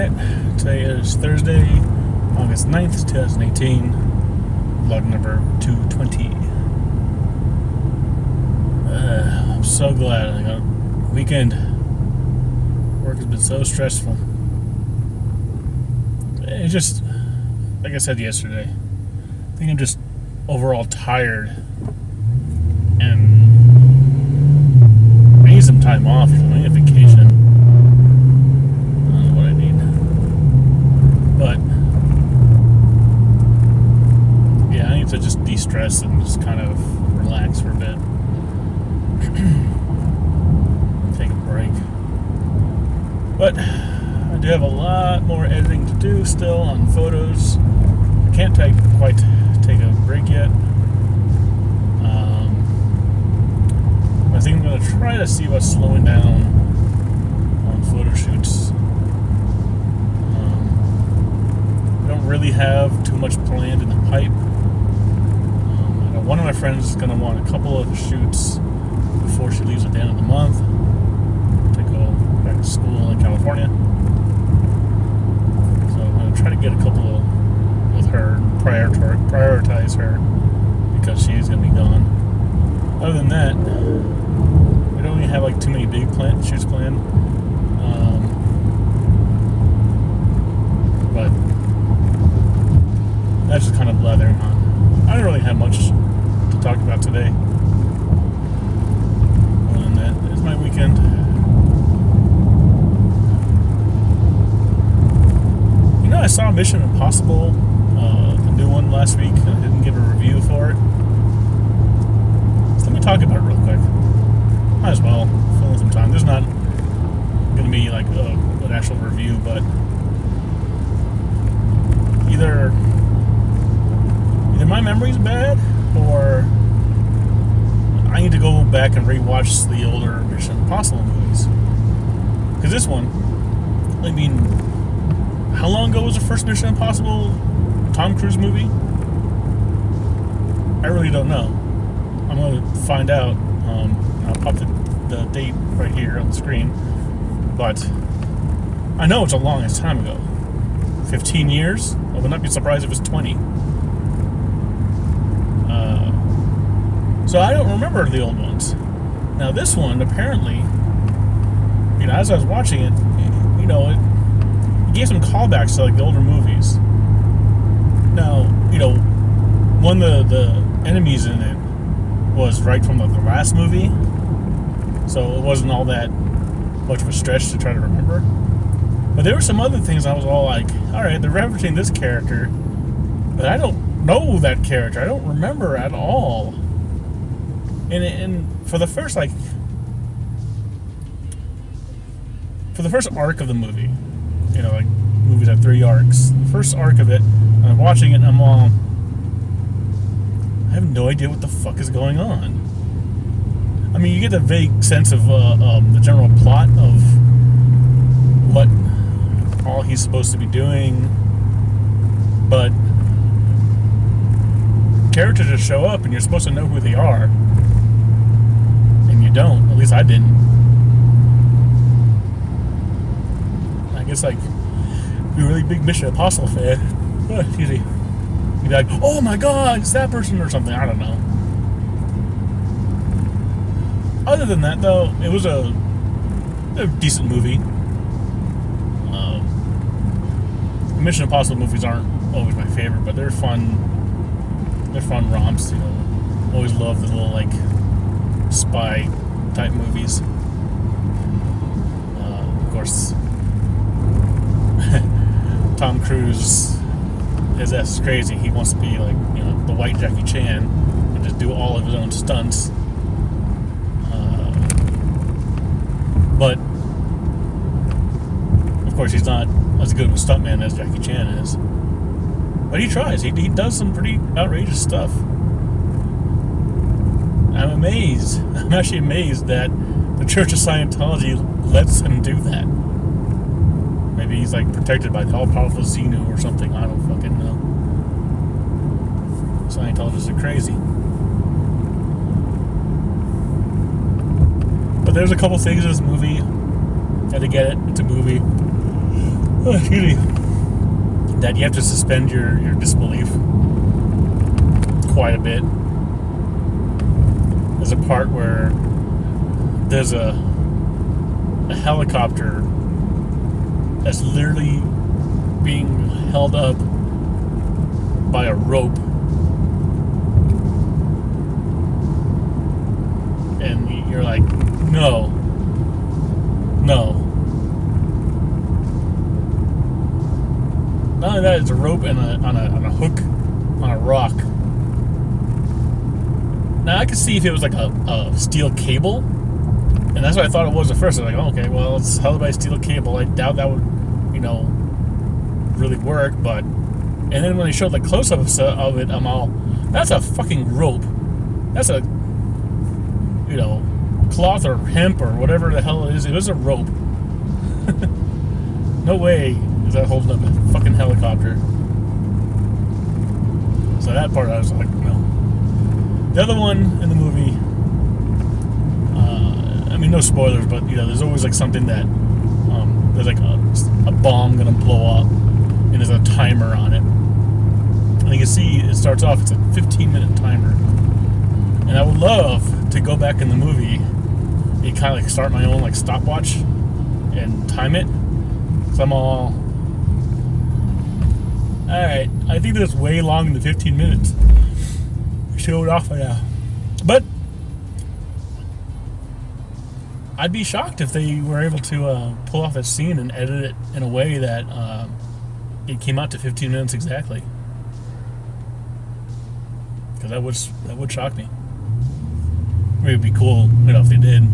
Internet. Today is Thursday, August 9th, 2018. Vlog number 220. I'm so glad I got a weekend. Work has been so stressful. It's just, like I said yesterday, I think I'm just overall tired. And I need some time off. I need a vacation. I don't know what I need. But yeah, I need to just de-stress and just kind of relax for a bit. Take a break. But I do have a lot more editing to do still on photos. I can't quite take a break yet. I think I'm going to try to see what's slowing down on photo shoots. I don't really have too much planned in the pipe. I know one of my friends is going to want a couple of shoots before she leaves at the end of the month to go back to school in California. So I'm going to try to get a couple with her, prioritize her, because she's going to be gone. Other than that, we don't really have like too many big shoots planned. But that's just kind of blathering on. I don't really have much to talk about today. Other than that, it's my weekend. You know, I saw Mission Impossible, the new one last week. I didn't give a review for it. Let me talk about it real quick. Might as well fill in some time. There's not going to be like an actual review, but either my memory's bad, or I need to go back and rewatch the older Mission Impossible movies. Because this one, I mean, how long ago was the first Mission Impossible Tom Cruise movie? I really don't know. I'm going to find out. I'll pop the date right here on the screen. But I know it's a long time ago. 15 years? I would not be surprised if it's 20. So I don't remember the old ones. Now this one, apparently, you know, as I was watching it, you know, it gave some callbacks to like the older movies. Now, you know, one of the enemies in it was right from the last movie, so it wasn't all that much of a stretch to try to remember. But there were some other things I was all like, alright, they're referencing this character, but I don't know that character. I don't remember at all. And for the first arc of the movie, you know, like movies have 3 arcs. The first arc of it, I'm watching it and I'm all, I have no idea what the fuck is going on. I mean, you get a vague sense of the general plot of what all he's supposed to be doing, but characters just show up and you're supposed to know who they are, and you don't. At least I didn't. I guess, like, if you're a really big Mission Impossible fan, excuse me, you'd be like, oh my god, it's that person or something. I don't know. Other than that, though, it was a decent movie. The Mission Impossible movies aren't always my favorite, but they're fun. They're fun romps, you know. Always love the little, like, spy type movies. Of course, Tom Cruise, his ass is crazy. He wants to be like, you know, the white Jackie Chan and just do all of his own stunts. But of course, he's not as good of a stuntman as Jackie Chan is. But he tries. He does some pretty outrageous stuff. I'm amazed. I'm actually amazed that the Church of Scientology lets him do that. Maybe he's like protected by the all-powerful Xenu or something. I don't fucking know. Scientologists are crazy. But there's a couple things in this movie. Had to get it. It's a movie. excuse me, that you have to suspend your disbelief quite a bit. There's a part where there's a helicopter that's literally being held up by a rope, and you're like, no. Not only that, it's a rope and on a hook on a rock. Now I could see if it was like a steel cable, and that's what I thought it was at first. I was like, oh, okay, well, it's held by steel cable. I doubt that would, really work. But and then when they showed like close-ups of it, I'm all, that's a fucking rope. That's a cloth or hemp or whatever the hell it is. It was a rope. No way is that holding up a fucking helicopter. So that part I was like, no. The other one in the movie, no spoilers, but there's always like something that there's like a bomb gonna blow up, and there's a timer on it. And you can see it starts off, it's a 15-minute timer. And I would love to go back in the movie and kind of like start my own like stopwatch and time it. So I'm all right, I think that's way longer than 15 minutes. Show it off right now. But I'd be shocked if they were able to pull off that scene and edit it in a way that it came out to 15 minutes exactly. Because that would shock me. Maybe it'd be cool, if they did.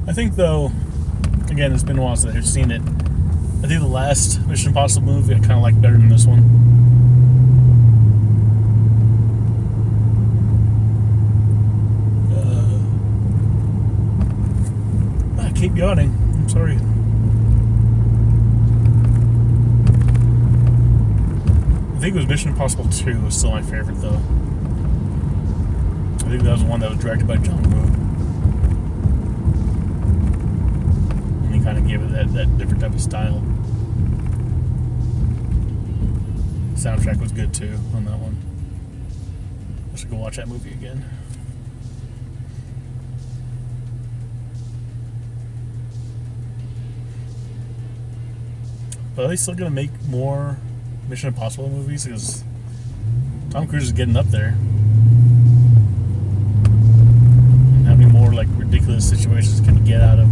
I think, though, again, it's been a while since I've seen it. I think the last Mission Impossible movie I kind of liked better than this one. I keep yawning. I'm sorry. I think it was Mission Impossible 2 was still my favorite, though. I think that was the one that was directed by John Woo. And he kind of gave it that different type of style. The soundtrack was good, too, on that one. I should go watch that movie again. But are they still going to make more Mission Impossible movies? Because Tom Cruise is getting up there. And how many more like ridiculous situations can you get out of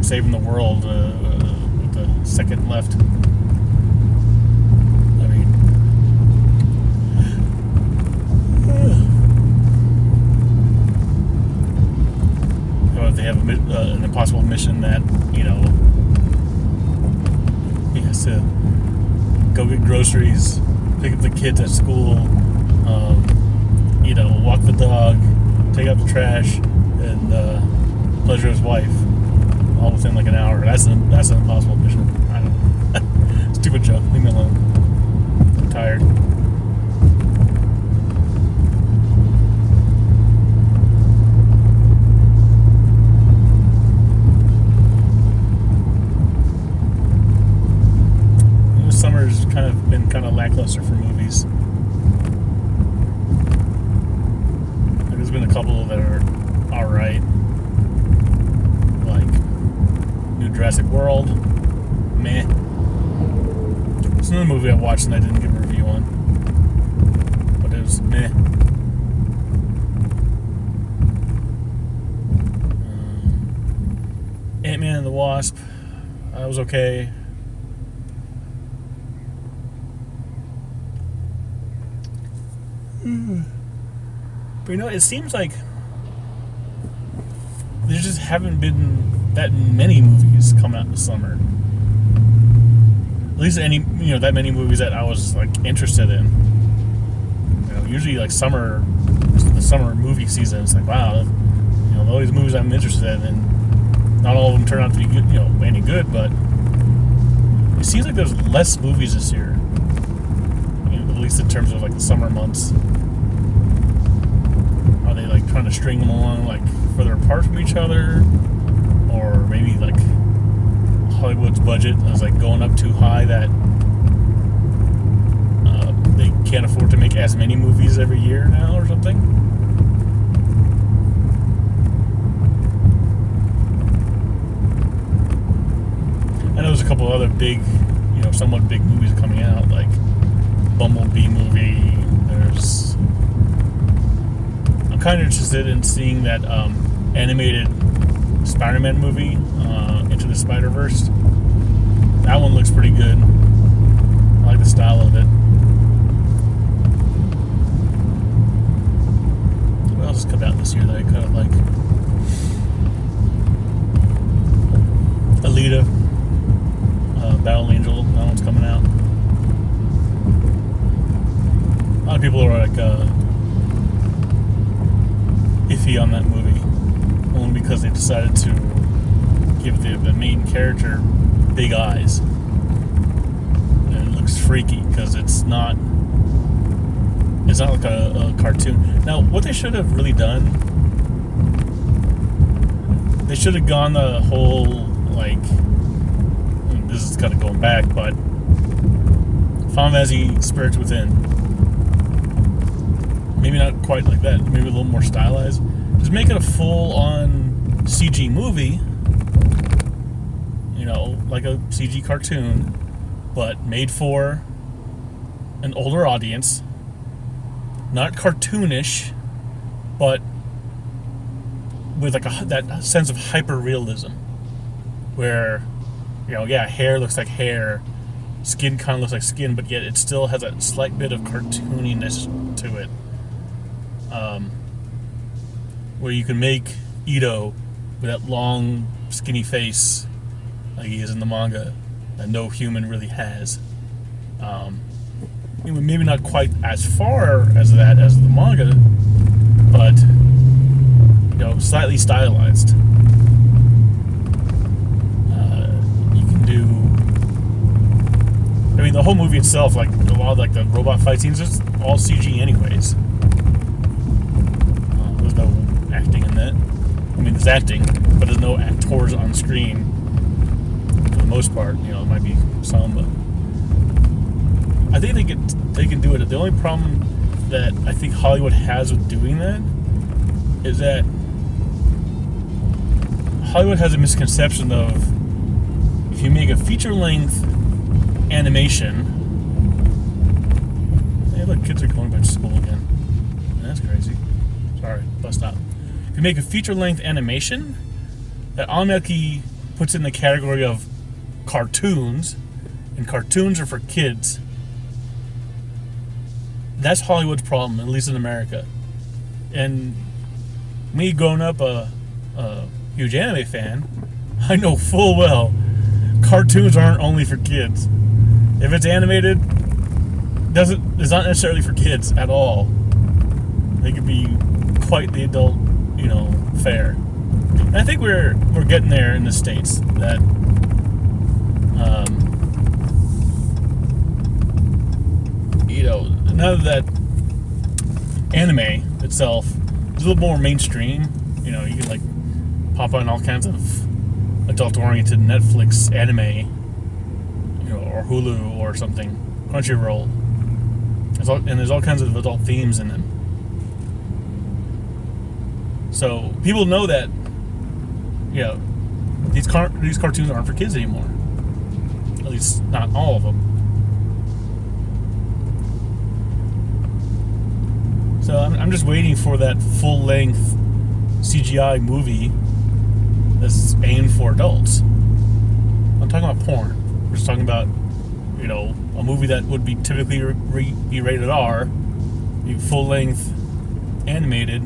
saving the world with the second left? I mean, how about if they have an impossible mission that he has to go get groceries, pick up the kids at school, walk the dog, take out the trash, and pleasure his wife, all within like an hour. That's an impossible mission. I don't know. Stupid joke. Leave me alone. I'm tired. Summer's been kind of lackluster for movies. There's been a couple that are alright, like New Jurassic World, meh. It's another movie I watched and I didn't give a review on, but it was meh. Ant-Man and the Wasp, that was okay. But it seems like there just haven't been that many movies come out in the summer. At least that many movies that I was like interested in. Usually like the summer movie season, it's like, wow, all these movies I'm interested in, and not all of them turn out to be good, any good, but it seems like there's less movies this year. At least in terms of like the summer months. Are they like trying to string them along like further apart from each other, or maybe like Hollywood's budget is like going up too high that they can't afford to make as many movies every year now or something. I know there's a couple other big, somewhat big movies coming out, like Bumblebee movie. I'm kind of interested in seeing that animated Spider-Man movie, Into the Spider-Verse. That one looks pretty good. I like the style of it. What else has come out this year that I kind of like? Alita, Battle Angel, that one's coming out. A lot of people are like iffy on that movie, only because they decided to give the main character big eyes, and it looks freaky because it's not like a cartoon. Now, what they should have really done, they should have gone the whole like, this is kind of going back, but Final Fantasy Spirits Within. Maybe not quite like that. Maybe a little more stylized. Just make it a full-on CG movie. Like a CG cartoon, but made for an older audience. Not cartoonish, but with like that sense of hyper-realism. Where, hair looks like hair, skin kind of looks like skin, but yet it still has a slight bit of cartooniness to it. Where you can make Ito with that long, skinny face like he is in the manga that no human really has. Maybe not quite as far as that as the manga, but slightly stylized. You can do. The whole movie itself, like a lot of like the robot fight scenes, it's all CG anyways. There's no acting in that. There's acting, but there's no actors on screen for the most part. It might be some, but I think they can do it. The only problem that I think Hollywood has with doing that is that Hollywood has a misconception of if you make a feature-length animation. Hey, look, kids are going back to school again. That's crazy. Sorry, bus stop. If you make a feature-length animation, that automatically puts it in the category of cartoons, and cartoons are for kids. That's Hollywood's problem, at least in America. And me growing up a huge anime fan, I know full well cartoons aren't only for kids. If it's animated, it's not necessarily for kids at all. They could be quite the adult, fare. And I think we're getting there in the States that now that anime itself is a little more mainstream, you can like pop on all kinds of adult-oriented Netflix anime, or Hulu or something, Crunchyroll. And there's all kinds of adult themes in them. So people know that, these cartoons aren't for kids anymore. At least not all of them. So I'm just waiting for that full-length CGI movie that's aimed for adults. I'm talking about porn. We're just talking about, a movie that would be typically be rated R, be full-length animated,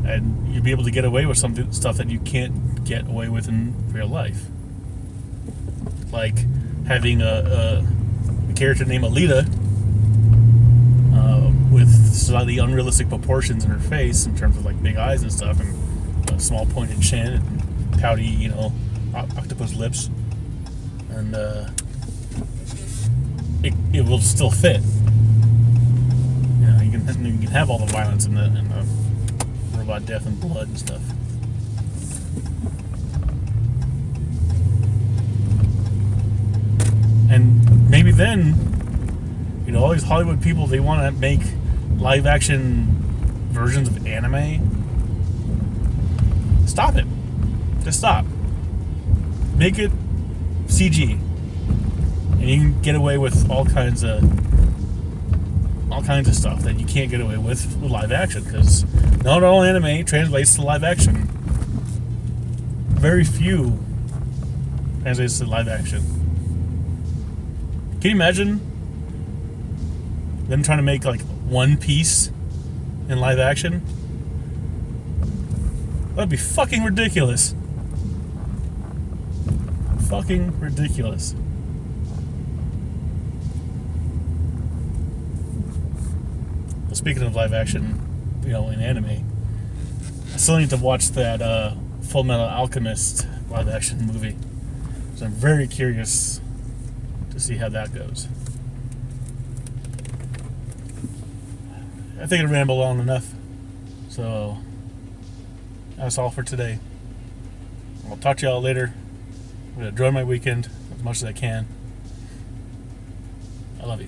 and you'd be able to get away with stuff that you can't get away with in real life. Like having a character named Alita with slightly unrealistic proportions in her face in terms of like big eyes and stuff, and a small pointed chin and pouty, octopus lips, and it will still fit. you can have all the violence and the robot death and blood and stuff. And maybe then, all these Hollywood people, they want to make live action versions of anime. Stop it. Just stop. Make it CG. And you can get away with all kinds of stuff that you can't get away with live action, because not all anime translates to live action. Very few translates to live action. Can you imagine them trying to make like One Piece in live action? That'd be fucking ridiculous. Fucking ridiculous. Well, speaking of live action, in anime, I still need to watch that Full Metal Alchemist live action movie. So I'm very curious to see how that goes. I think I rambled on enough. So that's all for today. I'll talk to y'all later. I'm going to enjoy my weekend as much as I can. I love you.